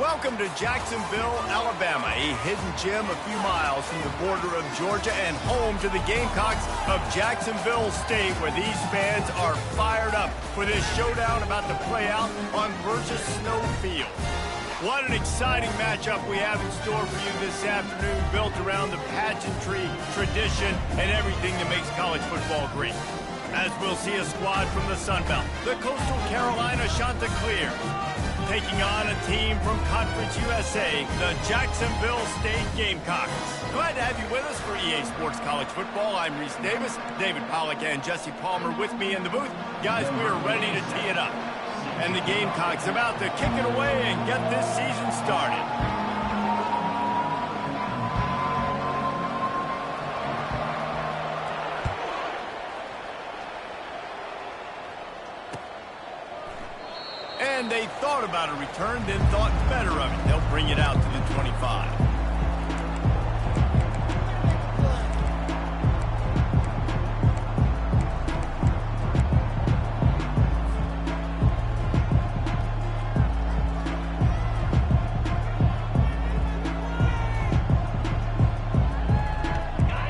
Welcome to Jacksonville, Alabama, a hidden gem a few miles from the border of Georgia and home to the Gamecocks of Jacksonville State, where these fans are fired up for this showdown about to play out on Burgess Snow Field. What an exciting matchup we have in store for you this afternoon, built around the pageantry, tradition, and everything that makes college football great. As we'll see a squad from the Sun Belt, the Coastal Carolina Chanticleers, taking on a team from Conference USA, the Jacksonville State Gamecocks. Glad to have you with us for EA Sports College Football. I'm Reese Davis, David Pollack and Jesse Palmer with me in the booth. Guys, we are ready to tee it up. And the Gamecocks about to kick it away and get this season started. And they thought about a return, then thought better of it. They'll bring it out to the 25.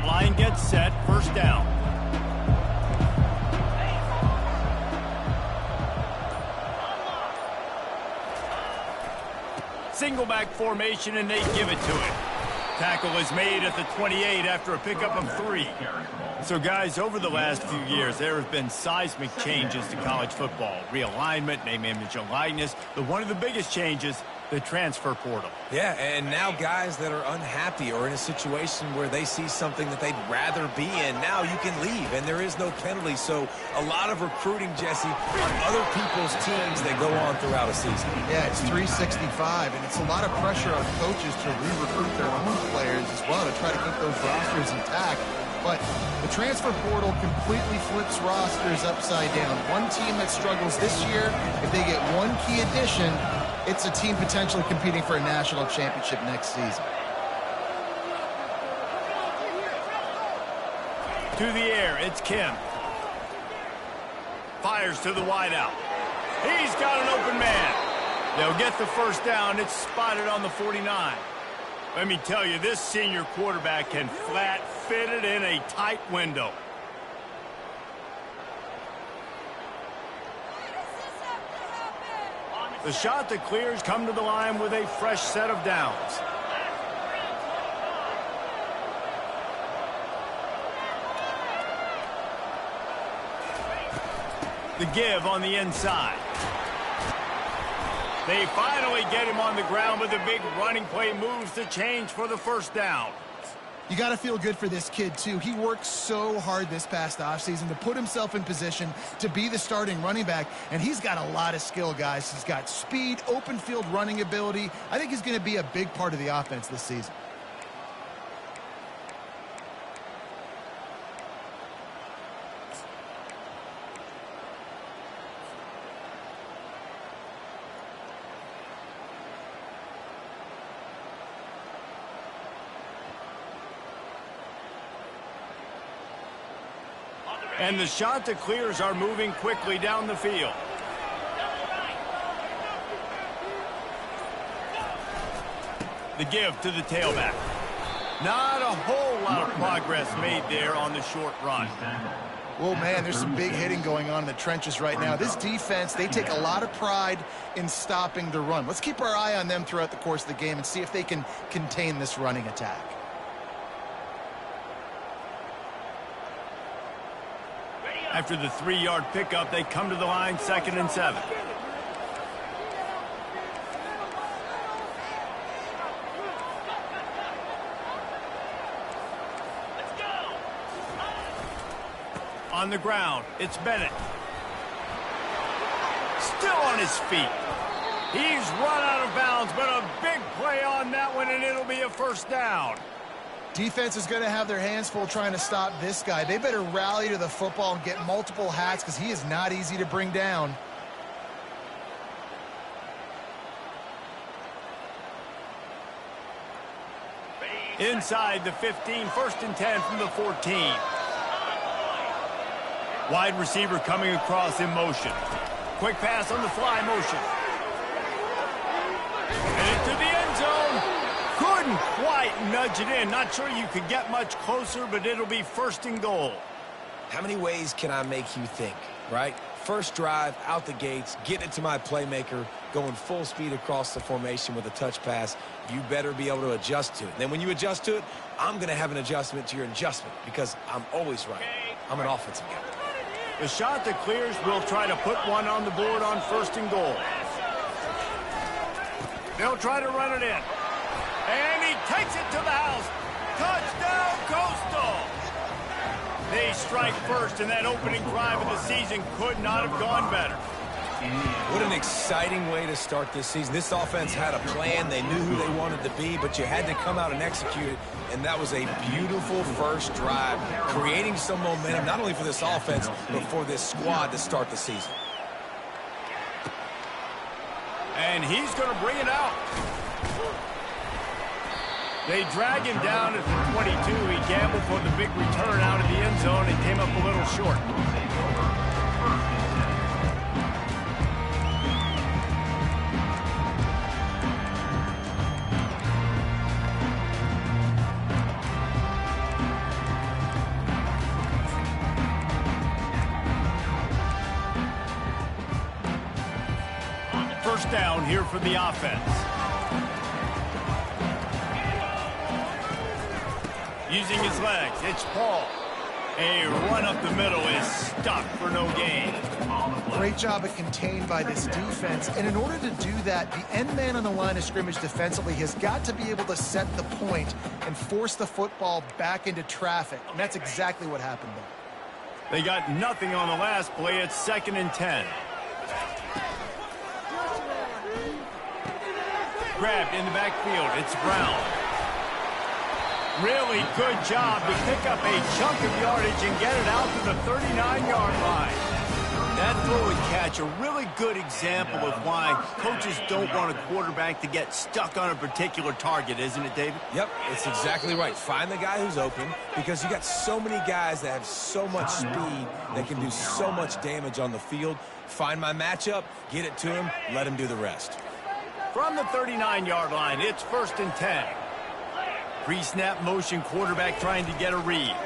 Line gets set, first down. Single back formation, and they give it to him. Tackle is made at the 28 after a pickup of 3. So, guys, over the last few years, there have been seismic changes to college football. Realignment, name, image, and likeness. But one of the biggest changes, the transfer portal. Yeah, and now guys that are unhappy or in a situation where they see something that they'd rather be in, now you can leave, and there is no penalty. So a lot of recruiting, Jesse, on other people's teams that go on throughout a season. Yeah, it's 365, and it's a lot of pressure on coaches to re-recruit their own players as well to try to keep those rosters intact. But the transfer portal completely flips rosters upside down. One team that struggles this year, if they get one key addition, it's a team potentially competing for a national championship next season. To the air, it's Kim. Fires to the wideout. He's got an open man. They'll get the first down. It's spotted on the 49. Let me tell you, this senior quarterback can flat fit it in a tight window. The Chanticleers come to the line with a fresh set of downs. The give on the inside. They finally get him on the ground with a big running play, moves the change for the first down. You got to feel good for this kid, too. He worked so hard this past offseason to put himself in position to be the starting running back, and he's got a lot of skill, guys. He's got speed, open field running ability. I think he's going to be a big part of the offense this season. And the Chanticleers are moving quickly down the field. The give to the tailback. Not a whole lot of progress made there on the short run. Oh, man, there's some big hitting going on in the trenches right now. This defense, they take a lot of pride in stopping the run. Let's keep our eye on them throughout the course of the game and see if they can contain this running attack. After the 3-yard pickup, they come to the line, 2nd and 7. On the ground, it's Bennett. Still on his feet. He's run out of bounds, but a big play on that one, and it'll be a first down. Defense is going to have their hands full trying to stop this guy. They better rally to the football and get multiple hats because he is not easy to bring down. Inside the 15, 1st and 10 from the 14. Wide receiver coming across in motion. Quick pass on the fly motion. And it might nudge it in. Not sure you could get much closer, but it'll be first and goal. How many ways can I make you think, right? First drive, out the gates, getting it to my playmaker, going full speed across the formation with a touch pass. You better be able to adjust to it. Then when you adjust to it, I'm going to have an adjustment to your adjustment because I'm always right. I'm an offensive guy. The shot that clears will try to put one on the board on first and goal. They'll try to run it in. And he takes it to the house. Touchdown, Coastal! They strike first, and that opening drive of the season could not have gone better. What an exciting way to start this season. This offense had a plan. They knew who they wanted to be, but you had to come out and execute it, and that was a beautiful first drive, creating some momentum, not only for this offense, but for this squad to start the season. And he's going to bring it out. They drag him down at the 22. He gambled for the big return out of the end zone and came up a little short. First down here for the offense. Using his legs, it's Paul. A run up the middle is stuck for no gain. Great job of contained by this defense. And in order to do that, the end man on the line of scrimmage defensively has got to be able to set the point and force the football back into traffic. And that's exactly what happened there. They got nothing on the last play. It's 2nd and 10. Grabbed in the backfield. It's Brown. Really good job to pick up a chunk of yardage and get it out to the 39-yard line. That throw and catch, a really good example of why coaches don't want a quarterback to get stuck on a particular target, isn't it, David? Yep, it's exactly right. Find the guy who's open because you got so many guys that have so much speed that can do so much damage on the field. Find my matchup, get it to him, let him do the rest. From the 39-yard line, it's 1st and 10. Pre-snap motion, quarterback trying to get a read.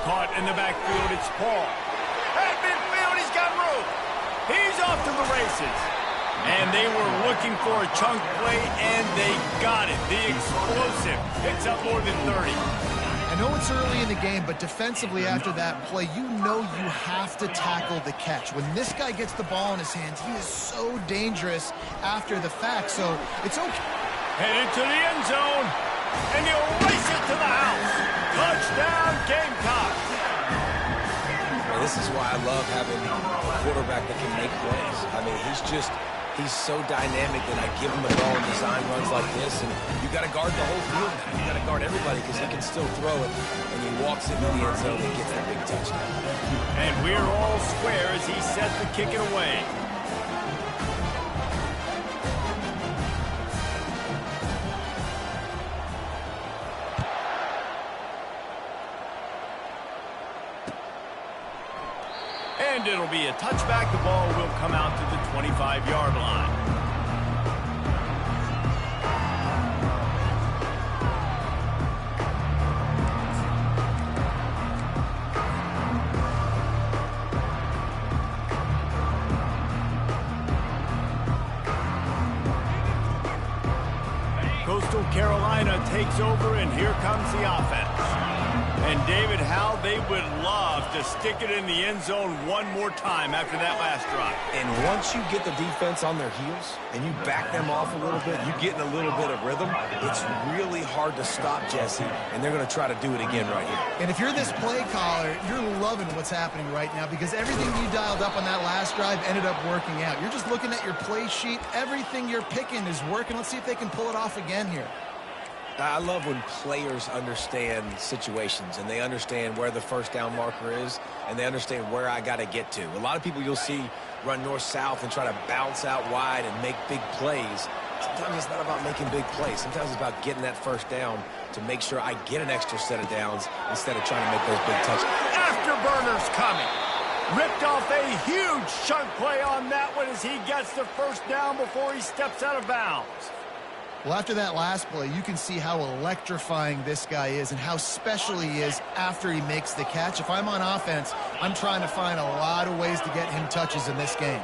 Caught in the backfield, it's Paul. At midfield, he's got room. He's off to the races. And they were looking for a chunk play, and they got it. The explosive picks up more than 30. I know it's early in the game, but defensively after that play, you know you have to tackle the catch. When this guy gets the ball in his hands, he is so dangerous after the fact, so it's okay. Headed to the end zone. And he'll race it to the house. Touchdown, Gamecocks. Well, this is why I love having a quarterback that can make plays. I mean, he's so dynamic that I give him the ball and design runs like this, and you got to guard the whole field now. You got to guard everybody because he can still throw it, and he walks into the end zone and gets that big touchdown. And we're all square as he sets the kick it away. And it'll be a touchback. The ball will come out to the 25-yard line. Coastal Carolina takes over, and here comes the offense. And David, how they would love to stick it in the end zone one more time after that last drive. And once you get the defense on their heels and you back them off a little bit, you get in a little bit of rhythm, it's really hard to stop, Jesse, and they're going to try to do it again right here. And if you're this play caller, you're loving what's happening right now because everything you dialed up on that last drive ended up working out. You're just looking at your play sheet. Everything you're picking is working. Let's see if they can pull it off again here. I love when players understand situations and they understand where the first down marker is and they understand where I got to get to. A lot of people you'll see run north-south and try to bounce out wide and make big plays. Sometimes it's not about making big plays. Sometimes it's about getting that first down to make sure I get an extra set of downs instead of trying to make those big touchdowns. Afterburners coming. Ripped off a huge chunk play on that one as he gets the first down before he steps out of bounds. Well, after that last play, you can see how electrifying this guy is and how special he is after he makes the catch. If I'm on offense, I'm trying to find a lot of ways to get him touches in this game.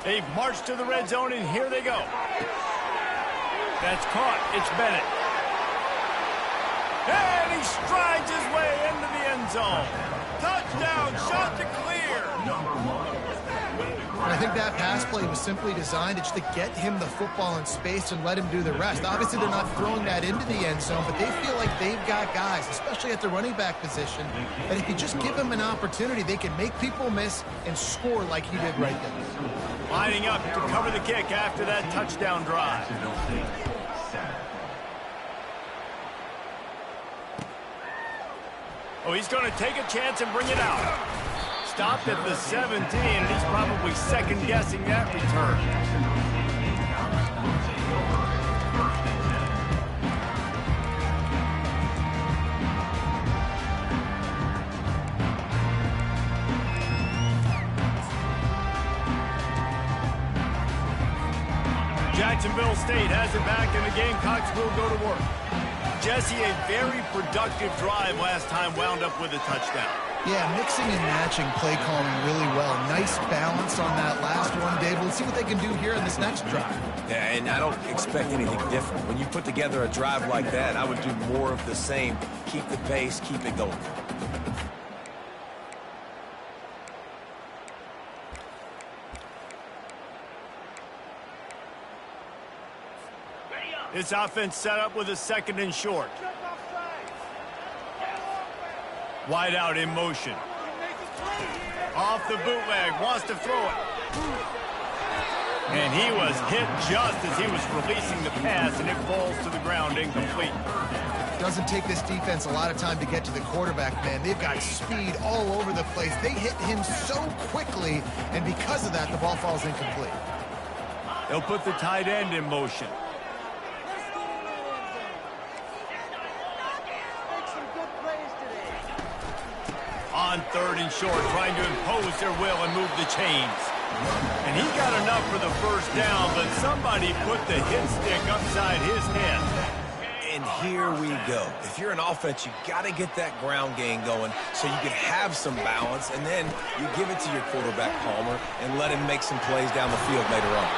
They've marched to the red zone, and here they go. That's caught. It's Bennett. And he strides his way into the end zone. Touchdown, shot to clear. And I think that pass play was simply designed just to get him the football in space and let him do the rest. Obviously, they're not throwing that into the end zone, but they feel like they've got guys, especially at the running back position, that if you just give them an opportunity, they can make people miss and score like he did right there. Lining up to cover the kick after that touchdown drive. Oh, he's going to take a chance and bring it out. Stopped at the 17, and he's probably second-guessing that return. Jacksonville State has it back, and the Gamecocks will go to work. Jesse, a very productive drive last time, wound up with a touchdown. Yeah, mixing and matching play calling really well. Nice balance on that last one, Dave. Let's see what they can do here in this next drive. Yeah, and I don't expect anything different. When you put together a drive like that, I would do more of the same. Keep the pace, keep it going. This offense set up with a second and short. Wide out in motion. Off the bootleg, wants to throw it. And he was hit just as he was releasing the pass, and it falls to the ground incomplete. Doesn't take this defense a lot of time to get to the quarterback, man. They've got speed all over the place. They hit him so quickly, and because of that, the ball falls incomplete. They'll put the tight end in motion. On third and short, trying to impose their will and move the chains. And he got enough for the first down, but somebody put the hit stick upside his head. And here we go. If you're an offense, you got to get that ground game going so you can have some balance, and then you give it to your quarterback, Palmer, and let him make some plays down the field later on.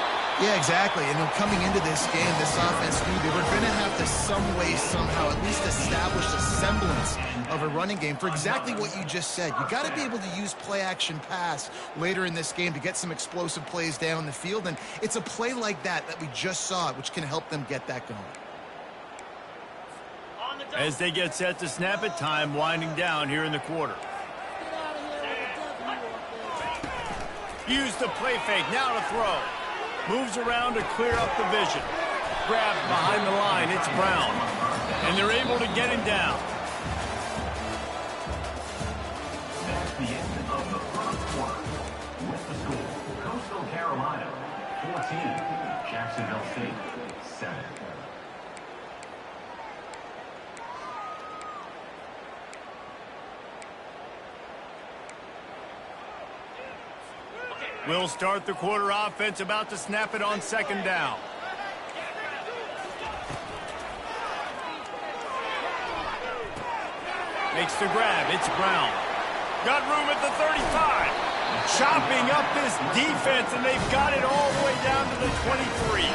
Yeah, exactly. And coming into this game, this offense knew they were going to have to some way, somehow, at least establish a semblance of a running game for exactly what you just said. You got to be able to use play-action pass later in this game to get some explosive plays down the field. And it's a play like that we just saw, which can help them get that going. As they get set to snap it, time winding down here in the quarter. Use the play fake, now to throw. Moves around to clear up the vision. Grabbed behind the line, it's Brown. And they're able to get him down. That's the end of the first quarter. With the score, Coastal Carolina 14, Jacksonville State 7. We'll start the quarter offense, about to snap it on second down. Makes the grab, it's Brown. Got room at the 35. Chopping up this defense, and they've got it all the way down to the 23.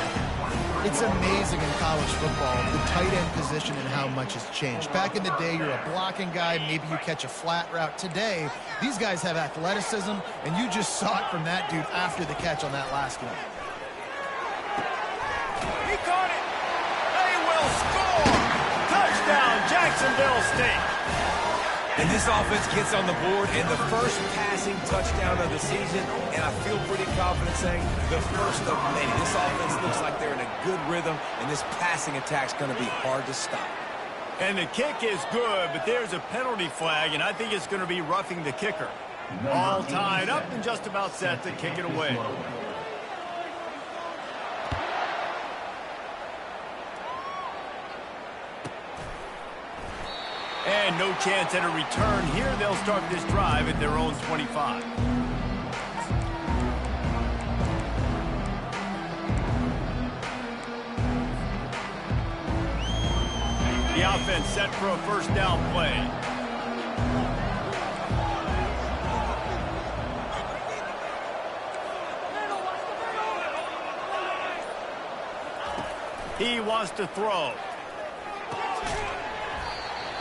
It's amazing in college football, the tight end position and how much has changed. Back in the day, you're a blocking guy, maybe you catch a flat route. Today, these guys have athleticism, and you just saw it from that dude after the catch on that last one. He caught it. They will score. Touchdown, Jacksonville State. And this offense gets on the board in the first passing touchdown of the season, and I feel pretty confident saying the first of many. This offense looks like they're in a good rhythm, and this passing attack's going to be hard to stop. And the kick is good, but there's a penalty flag, and I think it's going to be roughing the kicker. All tied up and just about set to kick it away. And no chance at a return here. They'll start this drive at their own 25. offense set for a first down play. He wants to throw.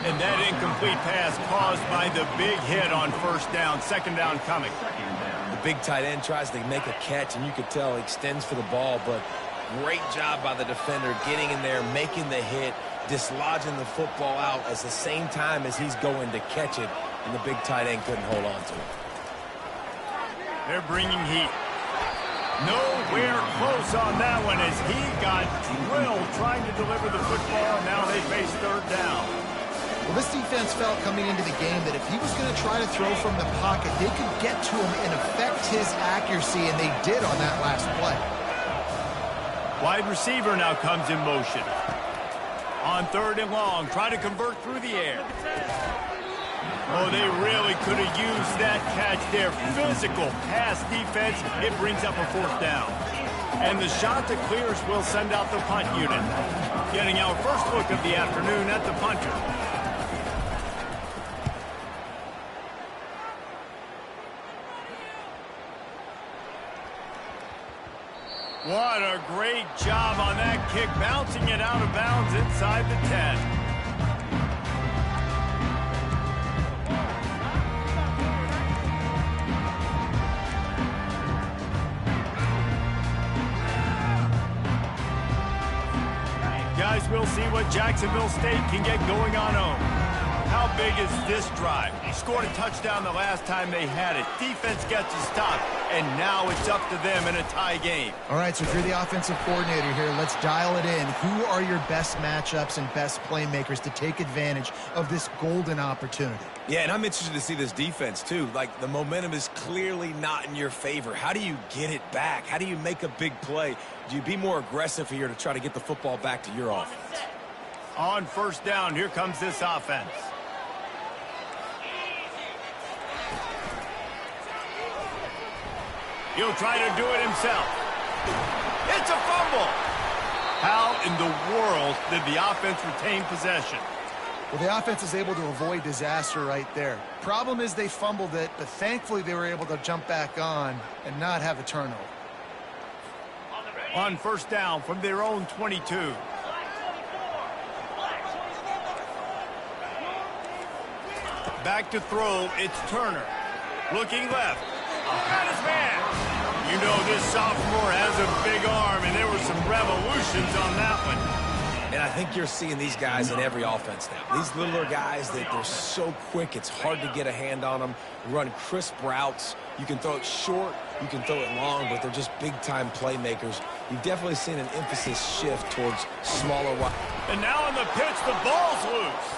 And that incomplete pass caused by the big hit on first down. Second down coming. The big tight end tries to make a catch, and you could tell he extends for the ball, but great job by the defender getting in there, making the hit, dislodging the football out at the same time as he's going to catch it, and the big tight end couldn't hold on to it. They're bringing heat. Nowhere close on that one as he got drilled trying to deliver the football, and now they face third down. Well, this defense felt coming into the game that if he was going to try to throw from the pocket, they could get to him and affect his accuracy, and they did on that last play. Wide receiver now comes in motion. On third and long, try to convert through the air. Oh, they really could have used that catch there. Physical pass defense. It brings up a fourth down. And the shot to clears will send out the punt unit. Getting our first look of the afternoon at the punter. What a great job on that kick, bouncing it out of bounds inside the 10. Guys, we'll see what Jacksonville State can get going on home. How big is this drive? They scored a touchdown the last time they had it. Defense gets a stop, and now it's up to them in a tie game. All right, so if you're the offensive coordinator here, let's dial it in. Who are your best matchups and best playmakers to take advantage of this golden opportunity? Yeah, and I'm interested to see this defense, too. Like, the momentum is clearly not in your favor. How do you get it back? How do you make a big play? Do you be more aggressive here to try to get the football back to your offense? On first down, here comes this offense. He'll try to do it himself. It's a fumble. How in the world did the offense retain possession? Well, the offense is able to avoid disaster right there. Problem is they fumbled it, but thankfully they were able to jump back on and not have a turnover. On first down from their own 22. Back to throw, it's Turner. Looking left. Got his man. You know this sophomore has a big arm, and there were some revolutions on that one. And I think you're seeing these guys in every offense now. These littler guys, they're so quick, it's hard to get a hand on them. Run crisp routes. You can throw it short, you can throw it long, but they're just big-time playmakers. You've definitely seen an emphasis shift towards smaller wide. And now on the pitch, the ball's loose.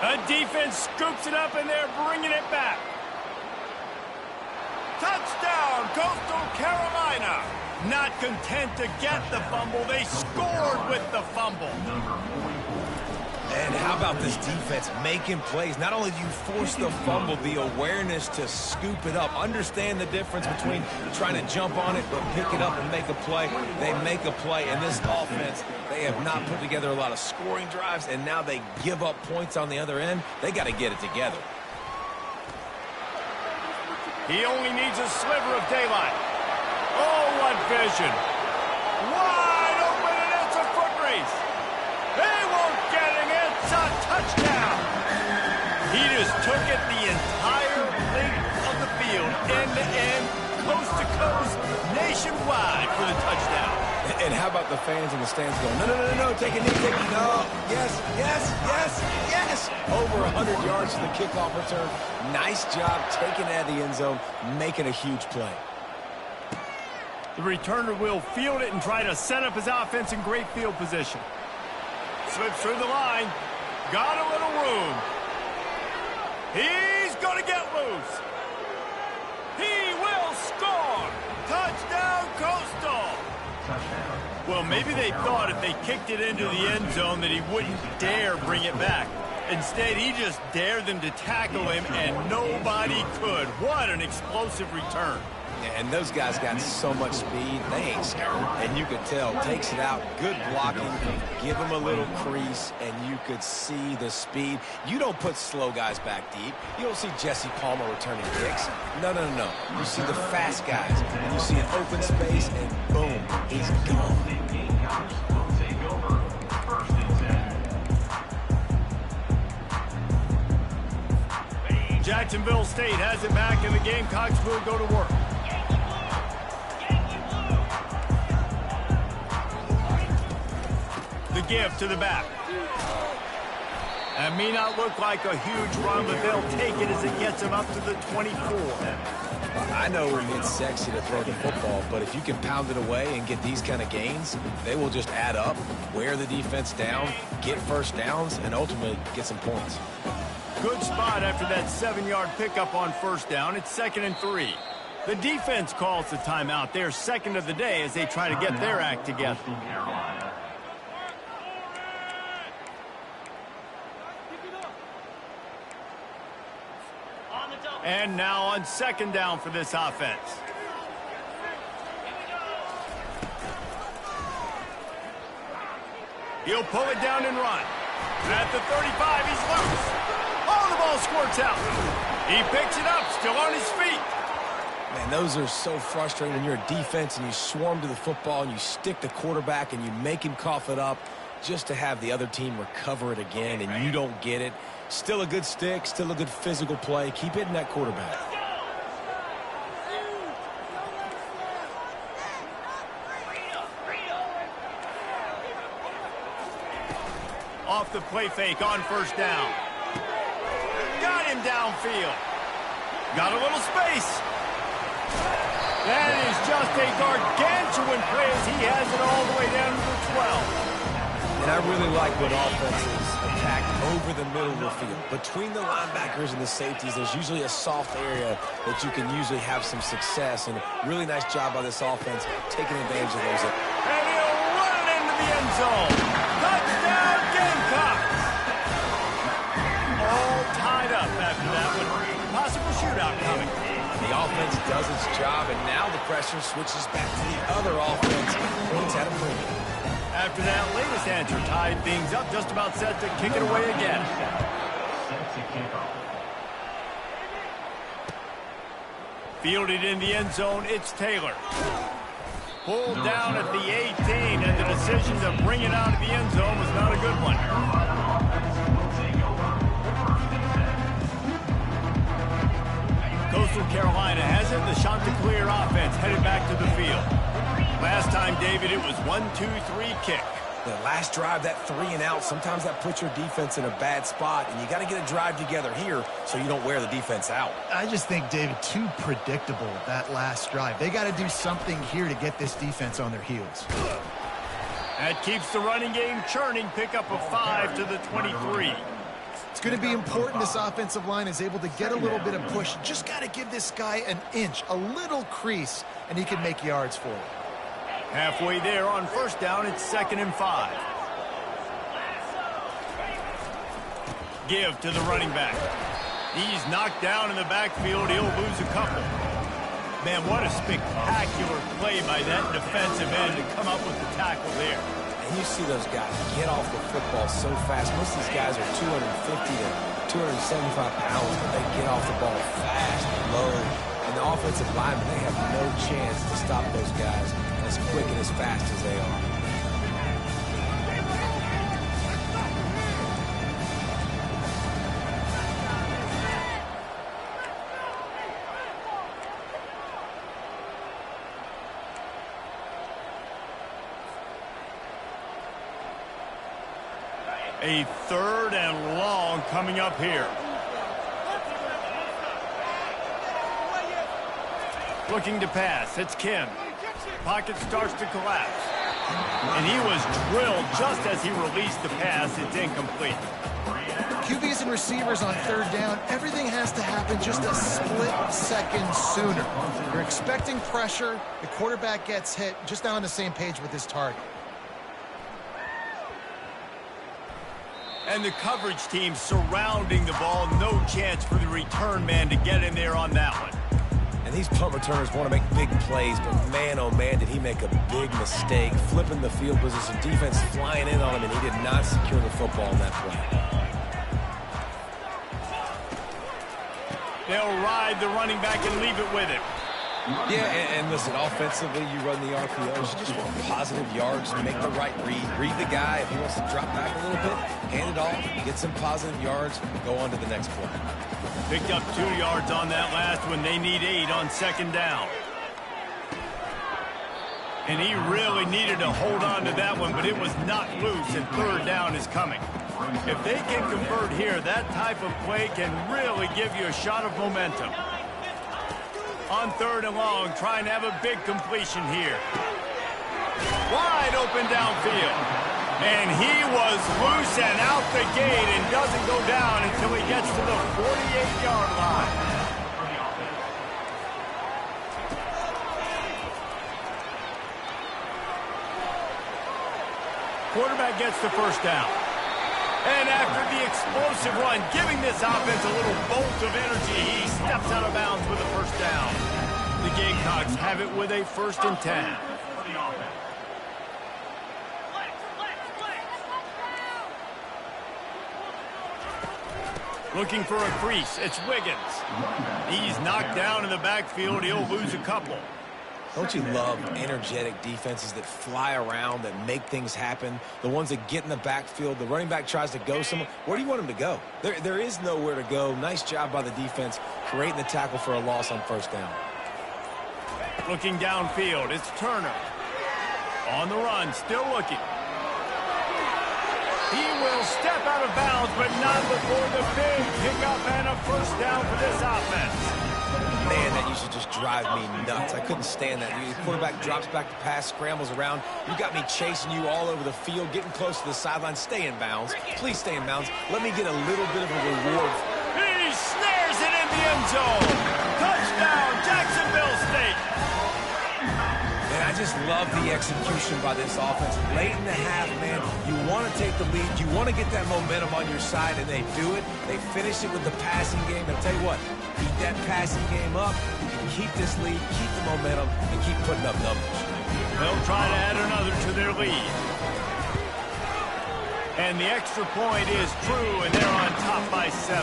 A defense scoops it up, and they're bringing it back. Touchdown, Coastal Carolina. Not content to get the fumble, they scored with the fumble. And how about this defense making plays? Not only do you force the fumble, the awareness to scoop it up. Understand the difference between trying to jump on it but pick it up and make a play. They make a play, and this offense, they have not put together a lot of scoring drives, and now they give up points on the other end. They got to get it together. He only needs a sliver of daylight. Oh, what vision. Wide open, and it's a foot race. They won't get him. It's a touchdown. He just took it the entire length of the field, end to end, coast to coast, nationwide for the touchdown. And how about the fans in the stands going, no, no, no, no, take a knee, take a knee. No, yes, yes, yes, yes. Over 100 yards to the kickoff return. Nice job taking it out of the end zone, making a huge play. The returner will field it and try to set up his offense in great field position. Slips through the line. Got a little room. He's going to get loose. He will score. Touchdown, Coastal. Well, maybe they thought if they kicked it into the end zone that he wouldn't dare bring it back. Instead, he just dared them to tackle him, and nobody could. What an explosive return. And those guys got so much speed, they ain't scared. And you could tell, takes it out, good blocking, give them a little crease, and you could see the speed. You don't put slow guys back deep. You don't see Jesse Palmer returning kicks. No, no, no, no. You see the fast guys, and you see an open space, and boom, he's gone. Jacksonville State has it back, and the Gamecocks will go to work. The give to the back. That may not look like a huge run, but they'll take it as it gets them up to the 24. I know it's sexy to throw the football, but if you can pound it away and get these kind of gains, they will just add up, wear the defense down, get first downs, and ultimately get some points. Good spot after that 7-yard pickup on first down. It's 2nd and 3. The defense calls the timeout. They're second of the day as they try to get their act together. And now on 2nd down for this offense. He'll pull it down and run. At the 35, he's loose. Oh, the ball squirts out. He picks it up, still on his feet. Man, those are so frustrating when you're a defense and you swarm to the football and you stick the quarterback and you make him cough it up just to have the other team recover it again and you don't get it. Still a good stick, still a good physical play. Keep hitting that quarterback. Off the play fake on first down. Got him downfield. Got a little space. That is just a gargantuan play as he has it all the way down to the 12. And I really like when offenses attack over the middle of the field. Between the linebackers and the safeties, there's usually a soft area that you can usually have some success. And a really nice job by this offense taking advantage of those. And he'll run it into the end zone. Touchdown, Gamecocks! All tied up after that one. Possible shootout coming. The offense does its job, and now the pressure switches back to the other offense. Points at a premium. After that latest answer tied things up, just about set to kick it away again. Fielded in the end zone, it's Taylor. Pulled down at the 18, and the decision to bring it out of the end zone was not a good one. Coastal Carolina has it. The Chanticleer offense headed back to the field. Last time, David, it was 1-2-3 kick. The last drive, that 3 and out, sometimes that puts your defense in a bad spot, and you got to get a drive together here so you don't wear the defense out. I just think, David, too predictable, that last drive. They got to do something here to get this defense on their heels. That keeps the running game churning. Pick up a 5 to the 23. It's going to be important this offensive line is able to get a little bit of push. Just got to give this guy an inch, a little crease, and he can make yards for it. Halfway there on first down, it's 2nd and 5. Give to the running back. He's knocked down in the backfield. He'll lose a couple. Man, what a spectacular play by that defensive end to come up with the tackle there. And you see those guys get off the football so fast. Most of these guys are 250 to 275 pounds, but they get off the ball fast and low. And the offensive linemen, they have no chance to stop those guys as quick and as fast as they are. A 3rd and long coming up here. Looking to pass. It's Kim. Pocket starts to collapse. And he was drilled just as he released the pass. It's incomplete. QBs and receivers on 3rd down, everything has to happen just a split second sooner. You're expecting pressure. The quarterback gets hit. Just not on the same page with his target. And the coverage team surrounding the ball. No chance for the return man to get in there on that one. And these punt returners want to make big plays, but man, oh man, did he make a big mistake. Flipping the field position, defense flying in on him, and he did not secure the football in that play. They'll ride the running back and leave it with him. Yeah, and listen, offensively, you run the RPOs, you just want positive yards, make the right read. Read the guy. If he wants to drop back a little bit, hand it off, get some positive yards, go on to the next play. Picked up 2 yards on that last one. They need 8 on second down. And he really needed to hold on to that one, but it was not loose, and third down is coming. If they can convert here, that type of play can really give you a shot of momentum. On third and long, trying to have a big completion here. Wide open downfield. And he was loose and out the gate and doesn't go down until he gets to the 48-yard line. Quarterback gets the first down. And after the explosive run, giving this offense a little bolt of energy, he steps out of bounds with a first down. The Gamecocks have it with a 1st and 10. Looking for a crease, it's Wiggins. He's knocked down in the backfield, he'll lose a couple. Don't you love energetic defenses that fly around, that make things happen? The ones that get in the backfield, the running back tries to go somewhere. Where do you want him to go? There is nowhere to go. Nice job by the defense, creating the tackle for a loss on first down. Looking downfield, it's Turner. On the run, still looking. He will step out of bounds, but not before the big pickup and a first down for this offense. Man, that used to just drive me nuts. I couldn't stand that. The quarterback drops back to pass, scrambles around. You got me chasing you all over the field, getting close to the sideline. Stay in bounds. Please stay in bounds. Let me get a little bit of a reward. He snares it in the end zone. Touchdown, Jacksonville State. And I just love the execution by this offense. Late in the half, man, you want to take the lead. You want to get that momentum on your side, and they do it. They finish it with the passing game. And I'll tell you what, keep that passing game up. You can keep this lead, keep the momentum, and keep putting up numbers. They'll try to add another to their lead. And the extra point is true, and they're on top by 7.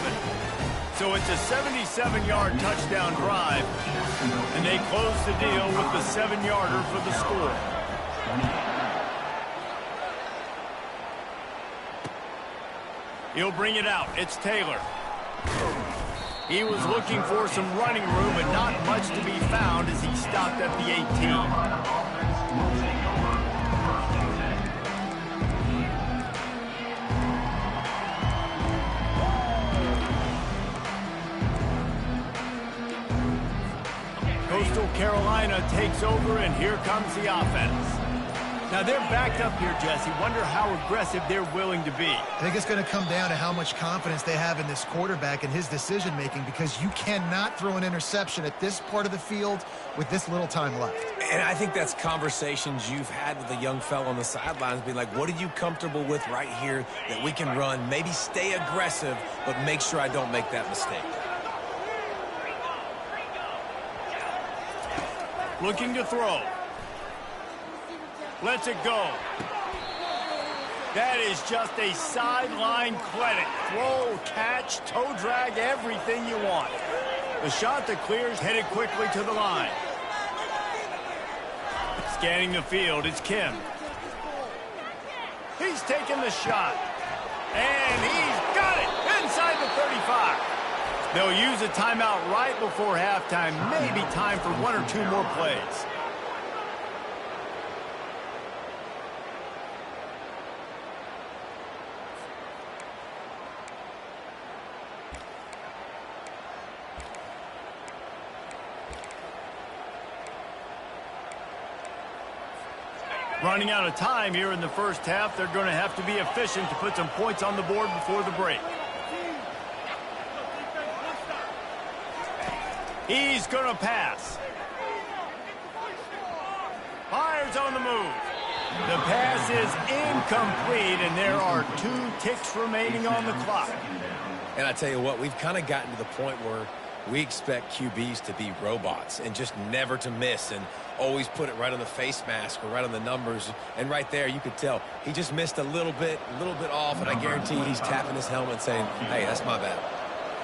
So it's a 77-yard touchdown drive, and they close the deal with the 7-yarder for the score. He'll bring it out. It's Taylor. He was looking for some running room, but not much to be found as he stopped at the 18. Coastal Carolina takes over, and here comes the offense. Now, they're backed up here, Jesse. Wonder how aggressive they're willing to be. I think it's going to come down to how much confidence they have in this quarterback and his decision-making, because you cannot throw an interception at this part of the field with this little time left. And I think that's conversations you've had with a young fellow on the sidelines, being like, what are you comfortable with right here that we can run? Maybe stay aggressive, but make sure I don't make that mistake. Looking to throw. Lets it go. That is just a sideline clinic. Throw, catch, toe drag, everything you want. The shot that clears headed quickly to the line. Scanning the field, it's Kim. He's taking the shot. And he's got it inside the 35. They'll use a timeout right before halftime. Maybe time for 1 or 2 more plays. Running out of time here in the first half. They're going to have to be efficient to put some points on the board before the break. He's going to pass. Fires on the move. The pass is incomplete, and there are 2 ticks remaining on the clock. And I tell you what, we've kind of gotten to the point where We expect QBs to be robots and just never to miss and always put it right on the face mask or right on the numbers. And right there, you could tell he just missed a little bit off, and I guarantee he's tapping his helmet saying, hey, that's my bad.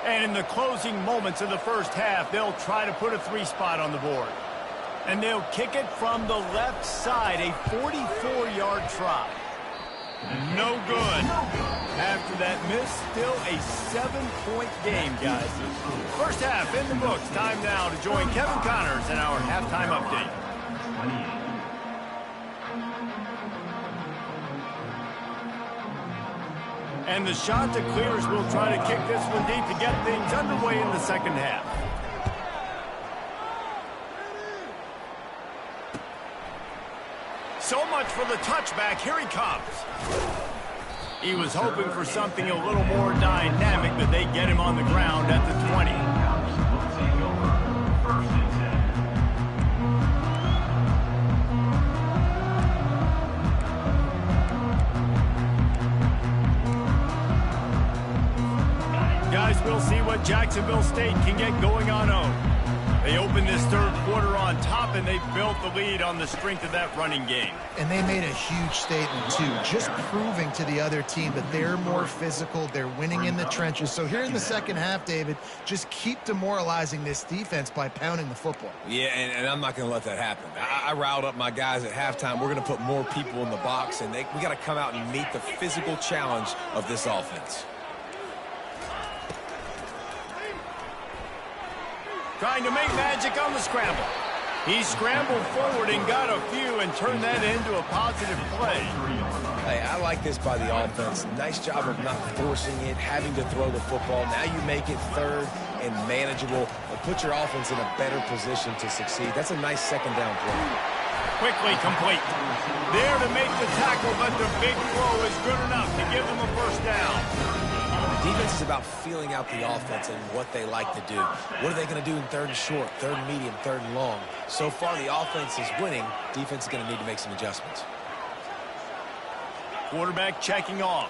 And in the closing moments of the first half, they'll try to put a 3-spot on the board. And they'll kick it from the left side, a 44-yard try. No good. After that miss, still a 7-point game, guys. First half in the books. Time now to join Kevin Connors in our halftime update. And the Chanticleers will try to kick this one deep to get things underway in the second half. So much for the touchback. Here he comes. He was hoping for something a little more dynamic, but they get him on the ground at the 20. Guys, we'll see what Jacksonville State can get going on home. They opened this third quarter on top, and they built the lead on the strength of that running game. And they made a huge statement, too, just proving to the other team that they're more physical, they're winning in the trenches. So here in the second half, David, just keep demoralizing this defense by pounding the football. Yeah, and I'm not going to let that happen. I riled up my guys at halftime. We're going to put more people in the box, and we got to come out and meet the physical challenge of this offense. Trying to make magic on the scramble. He scrambled forward and got a few and turned that into a positive play. Hey, I like this by the offense. Nice job of not forcing it, having to throw the football. Now you make it third and manageable and put your offense in a better position to succeed. That's a nice second down play. Quickly complete. There to make the tackle, but the big throw is good enough to give them a first down. Defense is about feeling out the offense and what they like to do. What are they going to do in third and short, third and medium, third and long? So far, the offense is winning. Defense is going to need to make some adjustments. Quarterback checking off.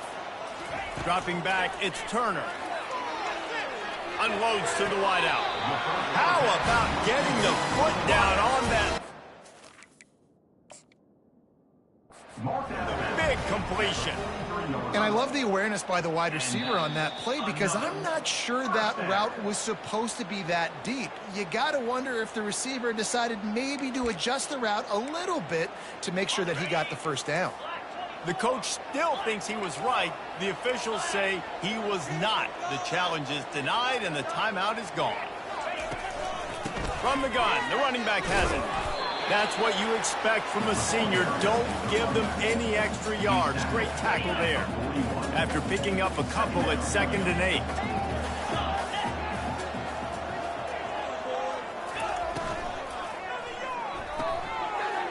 Dropping back, it's Turner. Unloads to the wideout. How about getting the foot down on that? Big completion. And I love the awareness by the wide receiver on that play because I'm not sure that route was supposed to be that deep. You got to wonder if the receiver decided maybe to adjust the route a little bit to make sure that he got the first down. The coach still thinks he was right. The officials say he was not. The challenge is denied and the timeout is gone. From the gun, the running back has it. That's what you expect from a senior. Don't give them any extra yards. Great tackle there. After picking up a couple at 2nd and 8.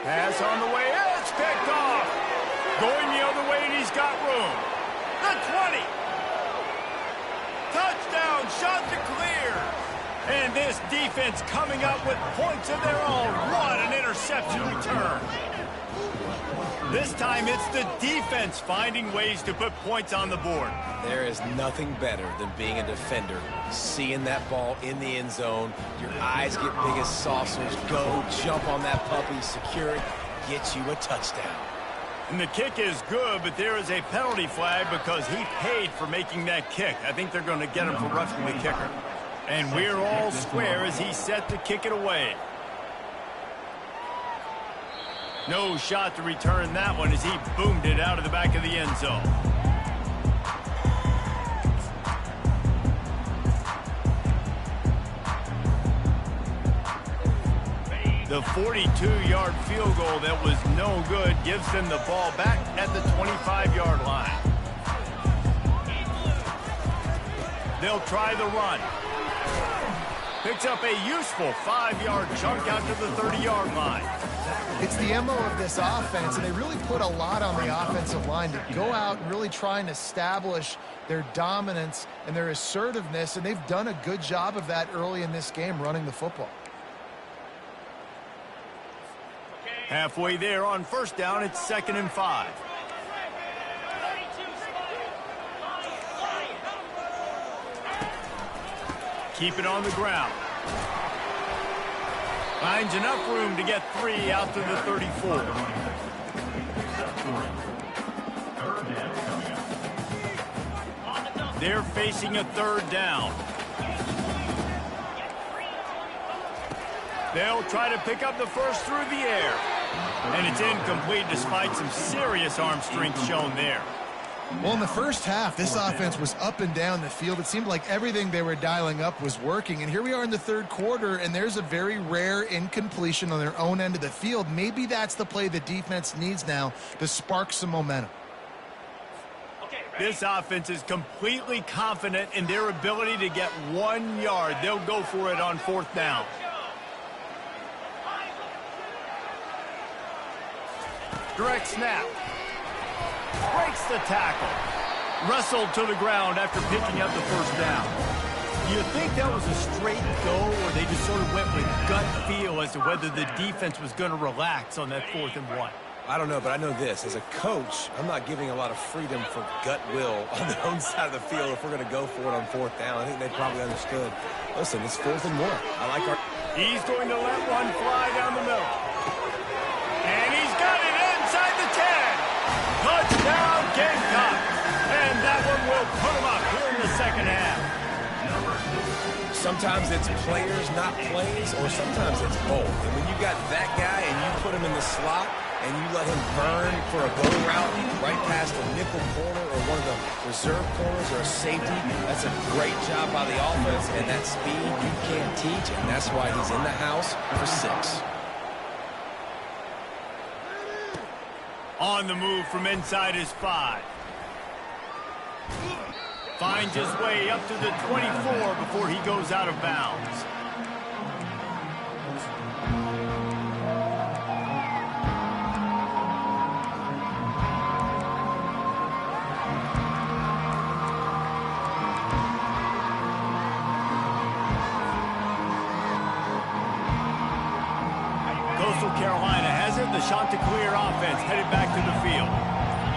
Pass on the way. It's picked off. Going the other way, and he's got room. The 20. Touchdown, Chanticleer. And this defense coming up with points of their own. What an interception return. This time it's the defense finding ways to put points on the board. There is nothing better than being a defender. Seeing that ball in the end zone, your eyes get big as saucers. Go, jump on that puppy, secure it, get you a touchdown. And the kick is good, but there is a penalty flag because he paid for making that kick. I think they're going to get him for roughing the kicker. And we're all square as he's set to kick it away. No shot to return that one as he boomed it out of the back of the end zone. The 42-yard field goal that was no good gives them the ball back at the 25-yard line. They'll try the run. Picks up a useful 5-yard chunk out to the 30-yard line. It's the MO of this offense, and they really put a lot on the offensive line to go out and really try and establish their dominance and their assertiveness, and they've done a good job of that early in this game running the football. Halfway there on first down, it's 2nd and 5. keep it on the ground. Finds enough room to get 3 out to the 34. They're facing a 3rd down. They'll try to pick up the first through the air. And it's incomplete despite some serious arm strength shown there. Well, in the first half, this offense was up and down the field. It seemed like everything they were dialing up was working. And here we are in the 3rd quarter, and there's a very rare incompletion on their own end of the field. Maybe that's the play the defense needs now to spark some momentum. This offense is completely confident in their ability to get 1 yard. They'll go for it on 4th down. Direct snap. Breaks the tackle. Wrestled to the ground after picking up the 1st down. Do you think that was a straight go, or they just sort of went with gut feel as to whether the defense was going to relax on that 4th and 1? I don't know, but I know this. As a coach, I'm not giving a lot of freedom for gut will on their own side of the field if we're going to go for it on 4th down. I think they probably understood. Listen, it's 4th and 1. I like our... He's going to let one fly down the middle. And he's got it inside the 10. Touchdown, Gamecocks. And that one will put him up here in the 2nd half. Sometimes it's players, not plays, or sometimes it's both. And when you got that guy and you put him in the slot and you let him burn for a go route right past a nickel corner or one of the reserve corners or a safety, that's a great job by the offense. And that speed you can't teach, and that's why he's in the house for 6. On the move from inside his 5. Finds his way up to the 24 before he goes out of bounds. Coastal Carolina has it. The Chanticleer offense headed back to the field.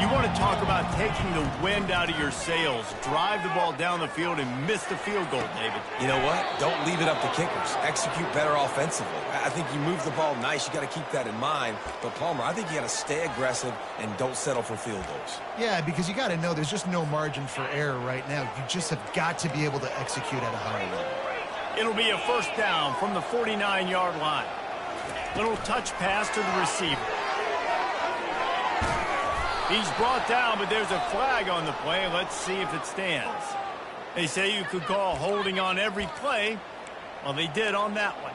You want to talk about taking the wind out of your sails. Drive the ball down the field and miss the field goal, David. You know what? Don't leave it up to kickers. Execute better offensively. I think you move the ball nice. You got to keep that in mind. But, Palmer, I think you got to stay aggressive and don't settle for field goals. Yeah, because you got to know there's just no margin for error right now. You just have got to be able to execute at a higher level. It'll be a 1st down from the 49-yard line. Little touch pass to the receiver. He's brought down, but there's a flag on the play. Let's see if it stands. They say you could call holding on every play. Well, they did on that one.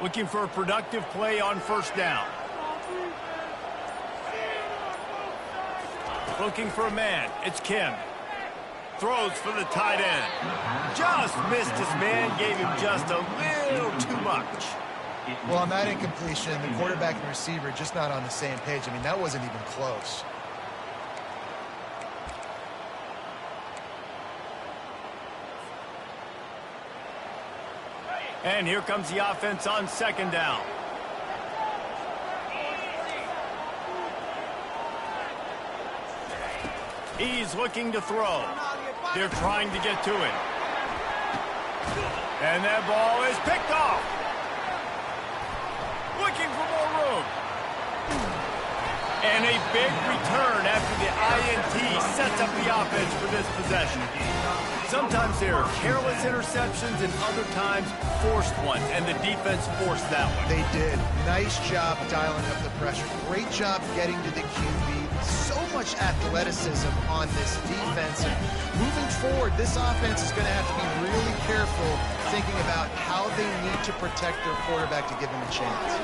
Looking for a productive play on 1st down. Looking for a man. It's Kim. Throws for the tight end. Just missed his man. Gave him just a little too much. Well, on that incompletion, the quarterback and receiver just not on the same page. I mean, that wasn't even close. And here comes the offense on 2nd down. He's looking to throw. They're trying to get to it. And that ball is picked off. Looking for more room. And a big return after the INT sets up the offense for this possession. Sometimes there are careless interceptions and other times forced ones, and the defense forced that one. They did. Nice job dialing up the pressure. Great job getting to the QB. So much athleticism on this defense. And moving forward, this offense is going to have to be really careful thinking about how they need to protect their quarterback to give him a chance.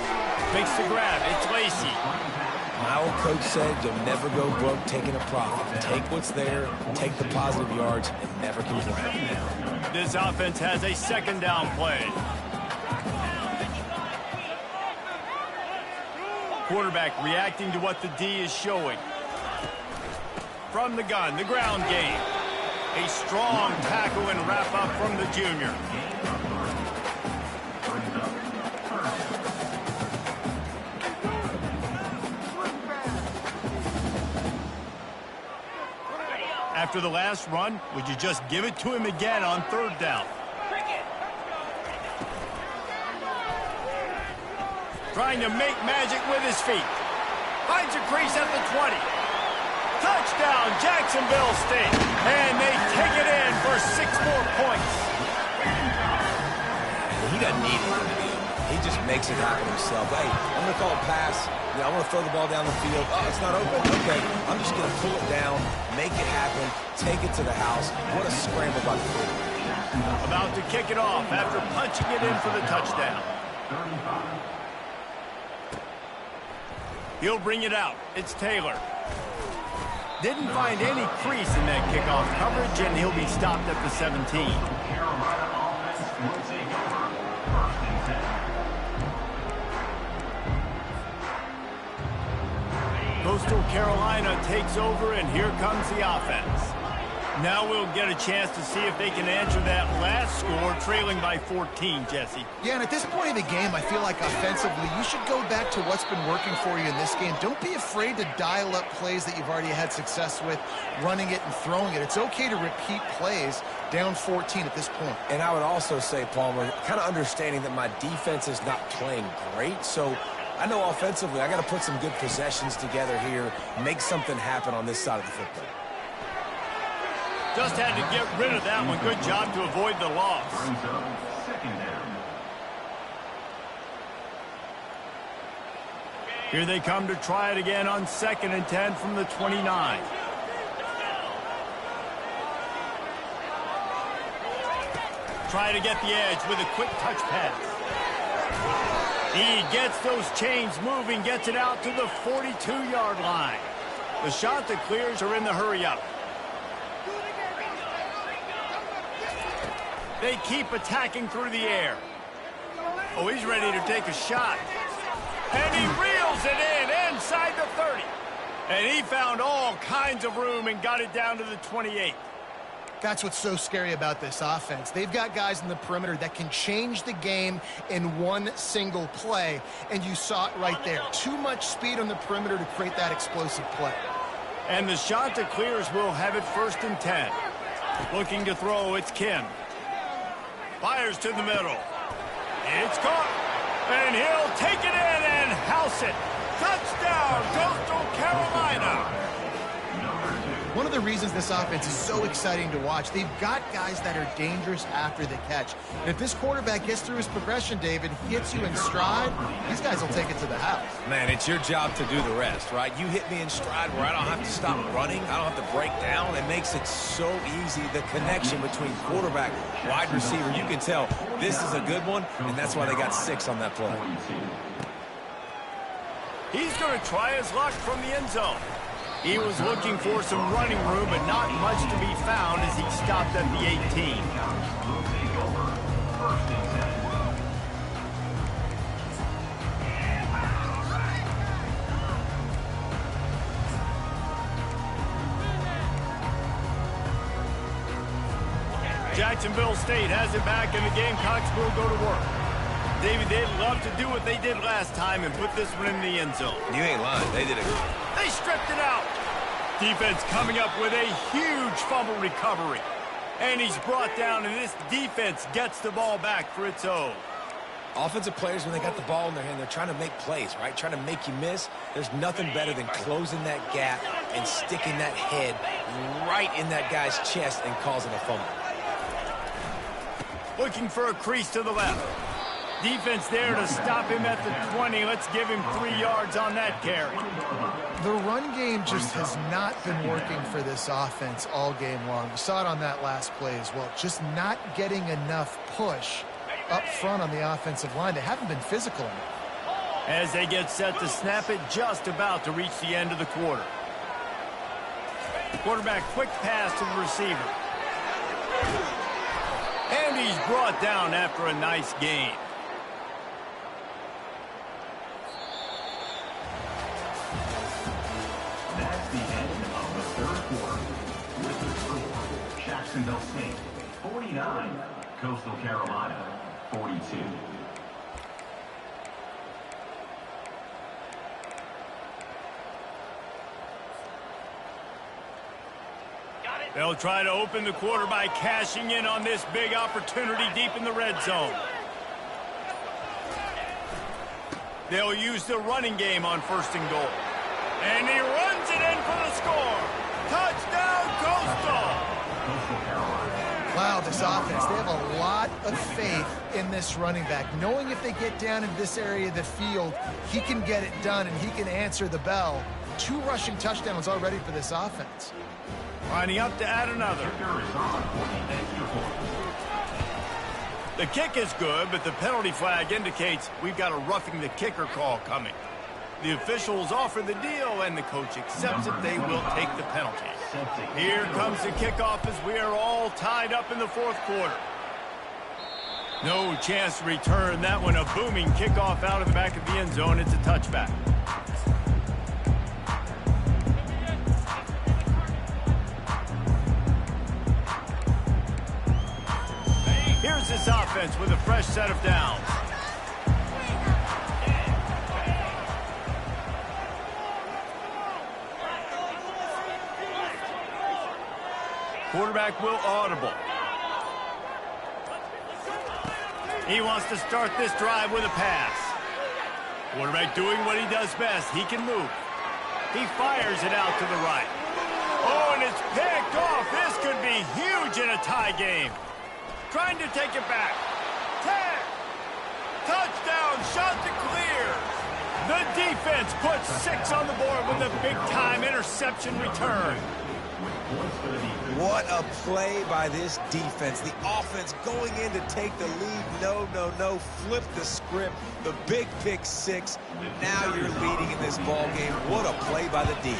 Makes the grab. It's Lacey. My old coach said you'll never go broke taking a profit. Take what's there, take the positive yards, and never complain. This offense has a 2nd down play. Quarterback reacting to what the D is showing. From the gun, the ground game. A strong tackle and wrap up from the junior. After the last run, would you just give it to him again on third down? Trying to make magic with his feet. Finds a crease at the 20. Touchdown, Jacksonville State. And they take it in for 6 more points. He doesn't need it. He just makes it happen himself. Hey, I'm going to call a pass. I want to throw the ball down the field. Oh, it's not open? Okay. I'm just going to pull it down, make it happen, take it to the house. What a scramble by the quarterback. About to kick it off after punching it in for the touchdown. He'll bring it out. It's Taylor. Didn't find any crease in that kickoff coverage, and he'll be stopped at the 17. Carolina offense will take over. 1st and 10. Coastal Carolina takes over, and here comes the offense. Now we'll get a chance to see if they can answer that last score, trailing by 14, Jesse. Yeah, and at this point of the game, I feel like offensively, you should go back to what's been working for you in this game. Don't be afraid to dial up plays that you've already had success with, running it and throwing it. It's okay to repeat plays down 14 at this point. And I would also say, Palmer, kind of understanding that my defense is not playing great, so I know offensively I got to put some good possessions together here, make something happen on this side of the football. Just had to get rid of that one. Good job to avoid the loss. Brings up 2nd down. Here they come to try it again on 2nd and 10 from the 29. Try to get the edge with a quick touch pass. He gets those chains moving, gets it out to the 42-yard line. The shot that clears are in the hurry-up. They keep attacking through the air. Oh, he's ready to take a shot. And he reels it in inside the 30. And he found all kinds of room and got it down to the 28. That's what's so scary about this offense. They've got guys in the perimeter that can change the game in one single play. And you saw it right there. Too much speed on the perimeter to create that explosive play. And the shot that clears will have it 1st and 10. Looking to throw, it's Kim. Fires to the middle. It's caught. And he'll take it in and house it. Touchdown, Coastal Carolina. One of the reasons this offense is so exciting to watch, they've got guys that are dangerous after the catch. And if this quarterback gets through his progression, David, gets you in stride, these guys will take it to the house. Man, it's your job to do the rest, right? You hit me in stride where I don't have to stop running. I don't have to break down. It makes it so easy, the connection between quarterback, wide receiver. You can tell this is a good one, and that's why they got 6 on that play. He's going to try his luck from the end zone. He was looking for some running room, but not much to be found as he stopped at the 18. Will take over. 1st and 10. Jacksonville State has it back, and the Gamecocks will go to work. David, they'd love to do what they did last time and put this one in the end zone. You ain't lying. They did it. They stripped it out. Defense coming up with a huge fumble recovery. And he's brought down, and this defense gets the ball back for its own. Offensive players, when they got the ball in their hand, they're trying to make plays, right? Trying to make you miss. There's nothing better than closing that gap and sticking that head right in that guy's chest and causing a fumble. Looking for a crease to the left. Defense there to stop him at the 20. Let's give him 3 yards on that carry. The run game just has not been working for this offense all game long. We saw it on that last play as well. Just not getting enough push up front on the offensive line. They haven't been physical enough. As they get set to snap it, just about to reach the end of the quarter. Quarterback quick pass to the receiver. And he's brought down after a nice gain. That's the end of the 3rd quarter. With the score, Jacksonville State, 49. Coastal Carolina, 42. They'll try to open the quarter by cashing in on this big opportunity deep in the red zone. They'll use the running game on 1st and goal. And he runs it in for the score. Touchdown, Coastal! Wow, this offense, they have a lot of faith in this running back, knowing if they get down in this area of the field, he can get it done and he can answer the bell. 2 rushing touchdowns already for this offense. Lining up to add another. The kick is good, but the penalty flag indicates we've got a roughing the kicker call coming. The officials offer the deal, and the coach accepts it. They will take the penalty. Here comes the kickoff as we are all tied up in the 4th quarter. No chance to return that one. A booming kickoff out of the back of the end zone. It's a touchback. Here's this offense with a fresh set of downs. Quarterback will audible. He wants to start this drive with a pass. Quarterback doing what he does best. He can move. He fires it out to the right. Oh, and it's picked off. This could be huge in a tie game. Trying to take it back. 10. Touchdown. Shot to clear. The defense puts 6 on the board with a big-time interception return. What a play by this defense. The offense going in to take the lead. No. Flip the script. The big pick 6. Now you're leading in this ball game. What a play by the D.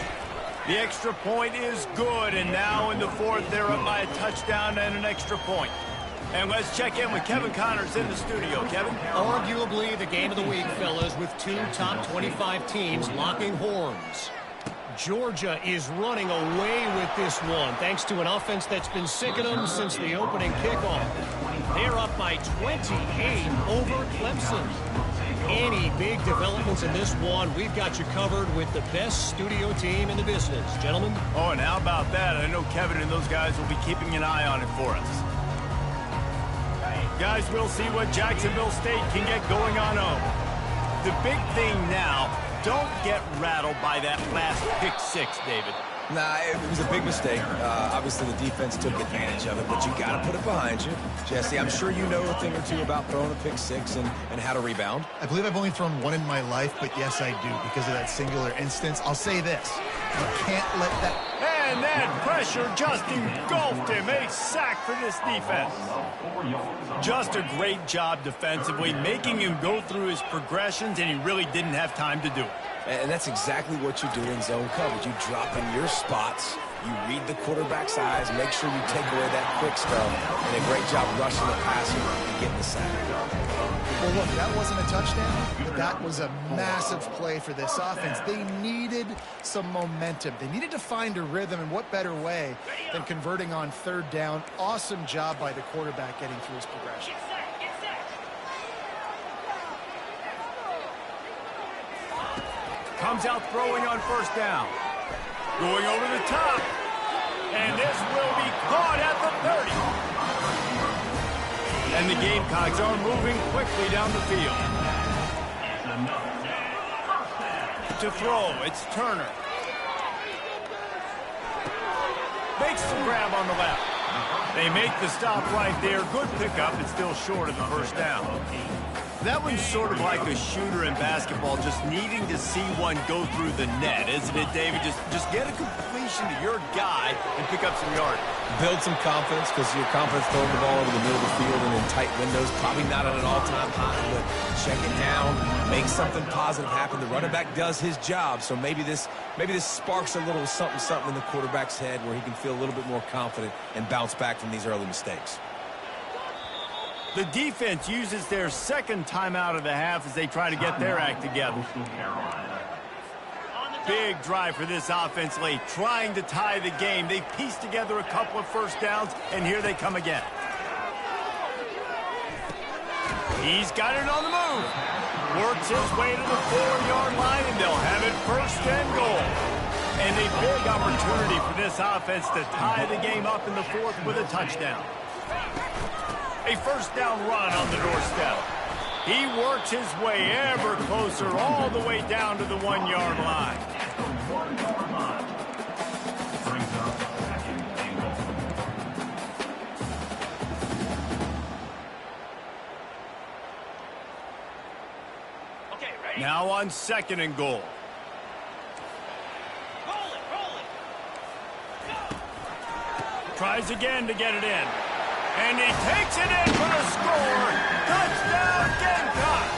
The extra point is good, and now in the 4th, they're up by a touchdown and an extra point. And let's check in with Kevin Connors in the studio. Kevin? Arguably the game of the week, fellas, with 2 top 25 teams locking horns. Georgia is running away with this one, thanks to an offense that's been sick of them since the opening kickoff. They're up by 28 over Clemson. Any big developments in this one, we've got you covered with the best studio team in the business. Gentlemen? Oh, and how about that? I know Kevin and those guys will be keeping an eye on it for us. Guys, we'll see what Jacksonville State can get going on home. The big thing now, don't get rattled by that last pick 6, David. Nah, it was a big mistake. Obviously, the defense took advantage of it, but you got to put it behind you. Jesse, I'm sure you know a thing or two about throwing a pick 6 and how to rebound. I believe I've only thrown 1 in my life, but yes, I do, because of that singular instance. I'll say this. You can't let that... And that pressure just engulfed him. A sack for this defense. Just a great job defensively, making him go through his progressions, and he really didn't have time to do it. And that's exactly what you do in zone coverage. You drop in your spots, you read the quarterback's eyes, make sure you take away that quick stuff, and a great job rushing the passer and getting the sack. Well, look, that wasn't a touchdown, but that was a massive play for this offense. They needed some momentum. They needed to find a rhythm, and what better way than converting on 3rd down. Awesome job by the quarterback getting through his progression. Comes out throwing on 1st down. Going over the top. And this will be caught at the 30. And the Gamecocks are moving quickly down the field. To throw, it's Turner. Makes the grab on the left. They make the stop right there. Good pickup. It's still short of the 1st down. That one's sort of like a shooter in basketball, just needing to see one go through the net, isn't it, David? Just get a completion to your guy and pick up some yardage. Build some confidence, because your confidence throwing the ball over the middle of the field and in tight windows, probably not at an all-time high, but check it down, make something positive happen. The running back does his job, so maybe this sparks a little something in the quarterback's head where he can feel a little bit more confident and bounce back from these early mistakes. The defense uses their 2nd timeout of the half as they try to get their act together. big drive for this offense late, trying to tie the game. They pieced together a couple of first downs, and here they come again. He's got it on the move. Works his way to the 4-yard line, and they'll have it first and goal. And a big opportunity for this offense to tie the game up in the fourth with a touchdown. A first down run on the doorstep. He works his way ever closer all the way down to the 1-yard line. At the 1-yard line. Brings up second and goal. Okay, ready? Now on second and goal. Tries again to get it in. And he takes it in for the score. Touchdown, Gamecocks!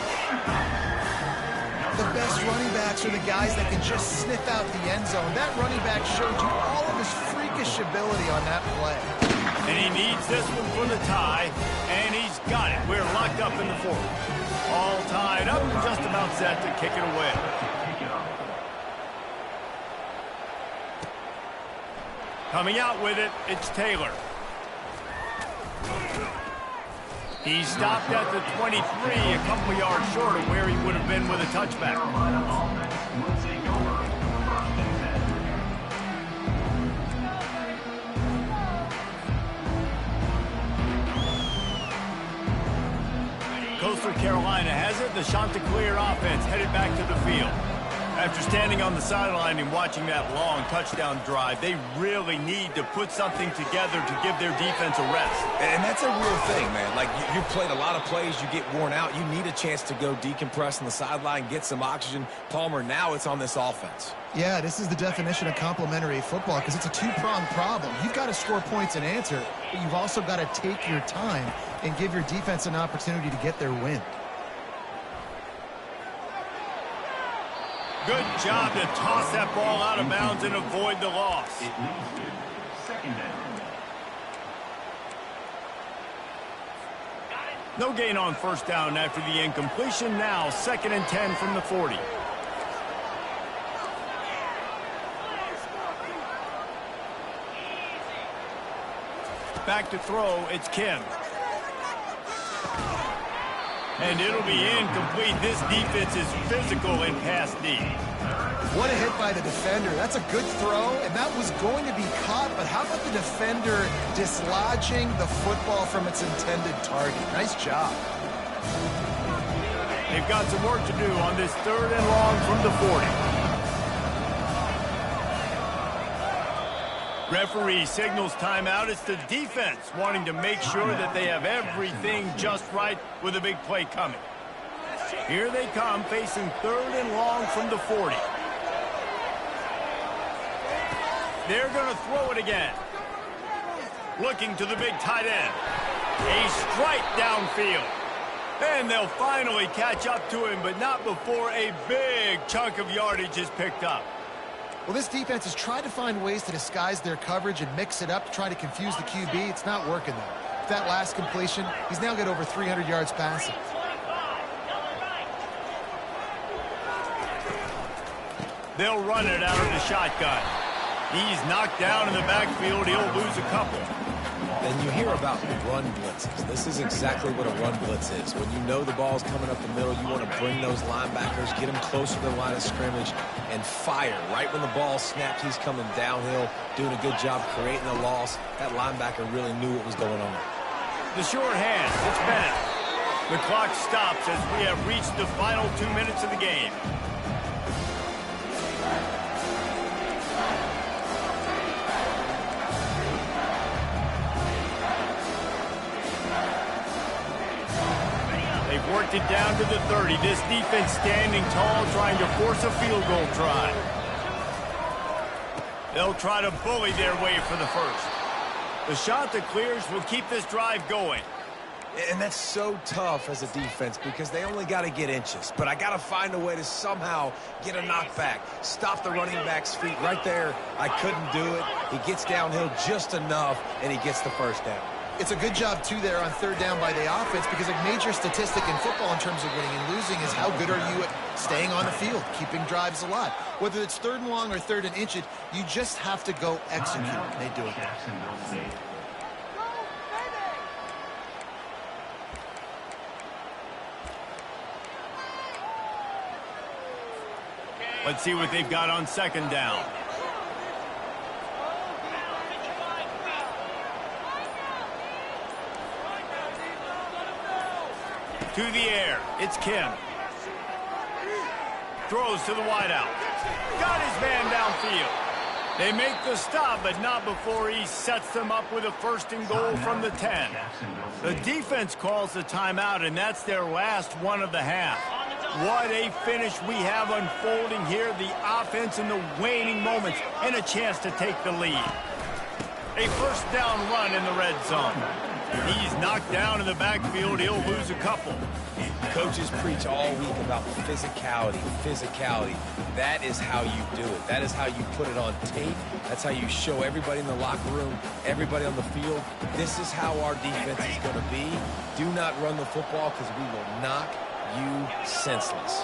The best running backs are the guys that can just sniff out the end zone. That running back showed you all of his freakish ability on that play. And he needs this one for the tie, and he's got it. We're locked up in the fourth. All tied up and just about set to kick it away. Coming out with it, it's Taylor. He stopped at the 23, a couple yards short of where he would have been with a touchback. Coastal Carolina has it. The Chanticleer offense headed back to the field. After standing on the sideline and watching that long touchdown drive, they really need to put something together to give their defense a rest. And that's a real thing, man. Like, you played a lot of plays, you get worn out. You need a chance to go decompress on the sideline, get some oxygen. Palmer, now it's on this offense. Yeah, this is the definition of complementary football because it's a two-pronged problem. You've got to score points and answer, but you've also got to take your time and give your defense an opportunity to get their win. Good job to toss that ball out of bounds and avoid the loss. It leads to second down. No gain on first down after the incompletion. Now 2nd and 10 from the 40. Back to throw, it's Kim. And it'll be incomplete. This defense is physical in pass D. What a hit by the defender. That's a good throw, and that was going to be caught, but how about the defender dislodging the football from its intended target? Nice job. They've got some work to do on this 3rd and long from the 40. Referee signals timeout. It's the defense wanting to make sure that they have everything just right with a big play coming. Here they come, facing 3rd and long from the 40. They're going to throw it again. Looking to the big tight end. A strike downfield. And they'll finally catch up to him, but not before a big chunk of yardage is picked up. Well, this defense has tried to find ways to disguise their coverage and mix it up to try to confuse the QB. It's not working, though. With that last completion, he's now got over 300 yards passing. They'll run it out of the shotgun. He's knocked down in the backfield. He'll lose a couple. And you hear about run blitzes. This is exactly what a run blitz is. When you know the ball's coming up the middle, you want to bring those linebackers, get them closer to the line of scrimmage, and fire. Right when the ball snapped, he's coming downhill, doing a good job creating a loss. That linebacker really knew what was going on. The short hand, it's Bennett. The clock stops as we have reached the final 2 minutes of the game. They've worked it down to the 30. This defense standing tall, trying to force a field goal try. They'll try to bully their way for the first. The Chanticleers will keep this drive going. And that's so tough as a defense because they only got to get inches. But I got to find a way to somehow get a knockback, stop the running back's feet right there. I couldn't do it. He gets downhill just enough, and he gets the first down. It's a good job, too, there on third down by the offense because a major statistic in football in terms of winning and losing is how good are you at staying on the field, keeping drives alive. Whether it's third and long or third and inch it, you just have to go execute. They do it. Jacksonville State. Let's see what they've got on second down. To the air, it's Kim. Throws to the wideout. Got his man downfield. They make the stop, but not before he sets them up with a first and goal from the 10. The defense calls the timeout, and that's their last one of the half. What a finish we have unfolding here. The offense in the waning moments and a chance to take the lead. A first down run in the red zone. He's knocked down in the backfield. He'll lose a couple. Coaches preach all week about physicality, physicality. That is how you do it. That is how you put it on tape. That's how you show everybody in the locker room, everybody on the field. This is how our defense is going to be. Do not run the football because we will knock you senseless.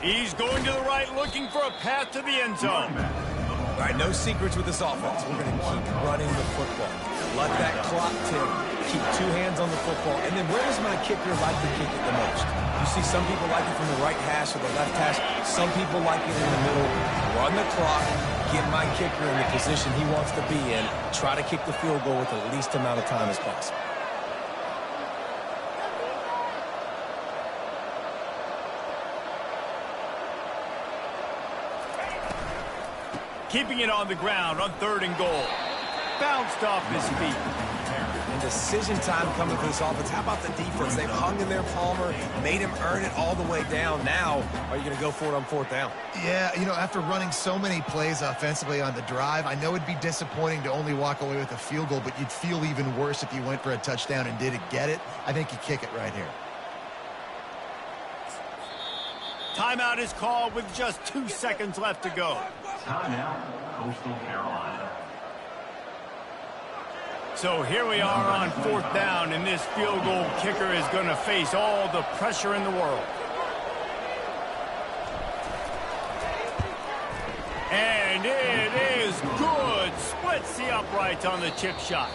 He's going to the right, looking for a path to the end zone. All right, no secrets with this offense. We're going to keep running the football. Let that clock tick. Keep two hands on the football. And then where does my kicker like to kick it the most? You see some people like it from the right hash or the left hash. Some people like it in the middle. Run the clock. Get my kicker in the position he wants to be in. Try to kick the field goal with the least amount of time as possible. Keeping it on the ground on third and goal. Bounced off his feet. And decision time coming for this offense. How about the defense? They've hung in there, Palmer, made him earn it all the way down. Now, are you going to go for it on fourth down? Yeah, you know, after running so many plays offensively on the drive, I know it'd be disappointing to only walk away with a field goal, but you'd feel even worse if you went for a touchdown and didn't get it. I think you kick it right here. Timeout is called with just 2 seconds left to go. Timeout, Coastal Carolina. So here we are on fourth down, and this field goal kicker is going to face all the pressure in the world. And it is good. Splits the uprights on the chip shot.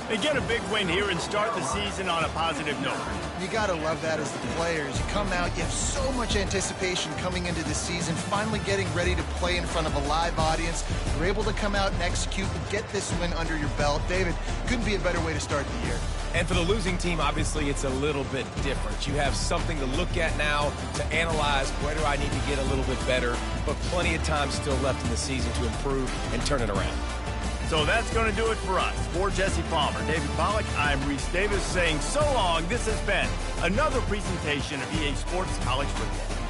They get a big win here and start the season on a positive note. You got to love that as the players. You come out, you have so much anticipation coming into the season, finally getting ready to play in front of a live audience. You're able to come out and execute and get this win under your belt. David, couldn't be a better way to start the year. And for the losing team, obviously, it's a little bit different. You have something to look at now to analyze where do I need to get a little bit better, but plenty of time still left in the season to improve and turn it around. So that's going to do it for us. For Jesse Palmer, David Pollack, I'm Reese Davis saying so long. This has been another presentation of EA Sports College Football.